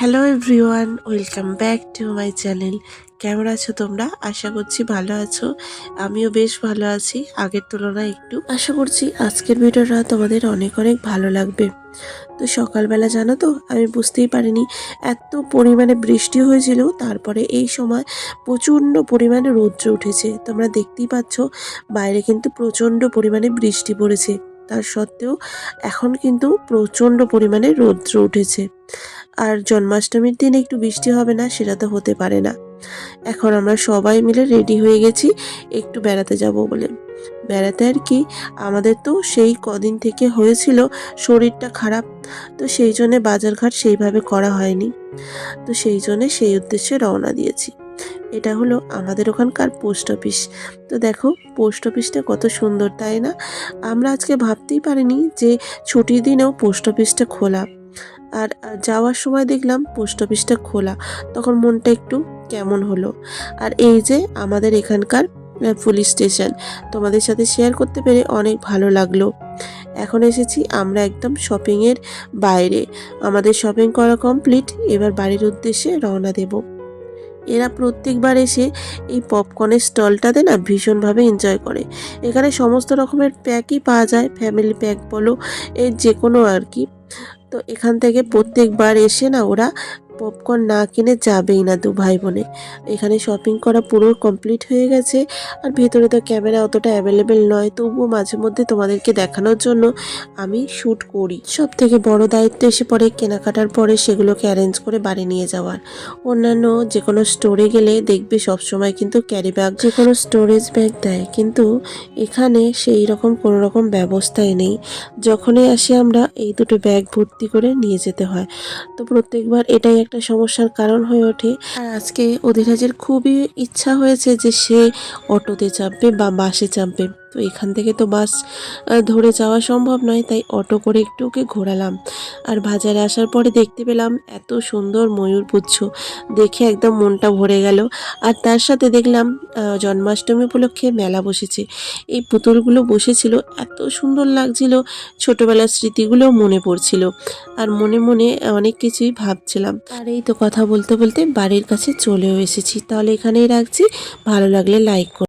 Hello everyone, welcome back to my channel. কেমন আছো তোমরা? আশা করছি ভালো আছো। আমিও বেশ ভালো আছি, আগের তুলনায় একটু। আশা করছি আজকের ভিডিওটা তোমাদের অনেক অনেক ভালো লাগবে। তো সকালবেলা জানো তো, আমি বুঝতেই পারিনি এত পরিমাণে বৃষ্টি হয়েছিল, তারপরে এই সময় প্রচণ্ড পরিমাণে রৌদ্র উঠেছে। তোমরা দেখতেই পাচ্ছ বাইরে কিন্তু প্রচণ্ড পরিমাণে বৃষ্টি পড়েছে। তার সত্ত্বেও এখন কিন্তু প্রচণ্ড পরিমাণে রৌদ্র উঠেছে। আর জন্মাষ্টমীর দিন একটু বৃষ্টি হবে না, সেটা তো হতে পারে না। এখন আমরা সবাই মিলে রেডি হয়ে গেছি একটু বেড়াতে যাব বলে। বেড়াতে আর কি, আমাদের তো সেই কদিন থেকে হয়েছিল শরীরটা খারাপ, তো সেই জন্যে বাজারঘাট সেইভাবে করা হয়নি। তো সেই জন্যে সেই উদ্দেশ্যে রওনা দিয়েছি। এটা হলো আমাদের ওখানকার পোস্ট অফিস। তো দেখো পোস্ট অফিসটা কত সুন্দর, তাই না? আমরা আজকে ভাবতেই পারিনি যে ছুটির দিনেও পোস্ট অফিসটা খোলা। আর যাওয়ার সময় দেখলাম পোস্ট অফিসটা খোলা, তখন মনটা একটু কেমন হলো। আর এই যে আমাদের এখানকার পুলিশ স্টেশন, তোমাদের সাথে শেয়ার করতে পেরে অনেক ভালো লাগলো। এখন এসেছি আমরা একদম শপিংয়ের বাইরে। আমাদের শপিং করা কমপ্লিট, এবার বাড়ির উদ্দেশ্যে রওনা দেব। এরা প্রত্যেকবার এসে এই পপকর্নের স্টলটাতে না ভীষণভাবে এনজয় করে। এখানে সমস্ত রকমের প্যাকই পাওয়া যায়, ফ্যামিলি প্যাক বলো, এর যে কোনো আর কি। তো এখান থেকে প্রত্যেকবার এসে না ওরা পপকর্ন না কিনে যাবেই না, দু ভাই বোনে। এখানে শপিং করা পুরো কমপ্লিট হয়ে গেছে। আর ভেতরে তো ক্যামেরা অতটা অ্যাভেলেবেল নয়, তবুও মাঝে মধ্যে তোমাদেরকে দেখানোর জন্য আমি শ্যুট করি। সব থেকে বড় দায়িত্ব এসে পড়ে কেনাকাটার পরে সেগুলোকে অ্যারেঞ্জ করে বাড়ি নিয়ে যাওয়ার। অন্যান্য যে কোনো স্টোরে গেলে দেখবে সবসময় কিন্তু ক্যারি ব্যাগ, যে কোনো স্টোরেজ ব্যাগ দেয়, কিন্তু এখানে সেই রকম কোনো রকম ব্যবস্থাই নেই। যখনই আসি আমরা এই দুটো ব্যাগ ভর্তি করে নিয়ে যেতে হয়। তো প্রত্যেকবার এটাই একটা সমস্যার কারণ হয়ে ওঠে। আর আজকে অধীরাজের খুবই ইচ্ছা হয়েছে যে সে অটোতে চাপবে বা বাসে চাপবে। তো এখান থেকে তো বাস ধরে যাওয়া সম্ভব নয়, তাই অটো করে একটু ওকে ঘোরালাম। আর বাজারে আসার পরে দেখতে পেলাম এত সুন্দর ময়ূরপুচ্ছ, দেখে একদম মনটা ভরে গেল। আর তার সাথে দেখলাম জন্মাষ্টমী উপলক্ষে মেলা বসেছে। এই পুতুলগুলো বসেছিল, এত সুন্দর লাগছিল, ছোটবেলার স্মৃতিগুলো মনে পড়ছিল। আর মনে মনে অনেক কিছুই ভাবছিলাম। আর এই তো কথা বলতে বলতে বাড়ির কাছে চলেও এসেছি। তাহলে এখানেই রাখছি, ভালো লাগলে লাইক করুন।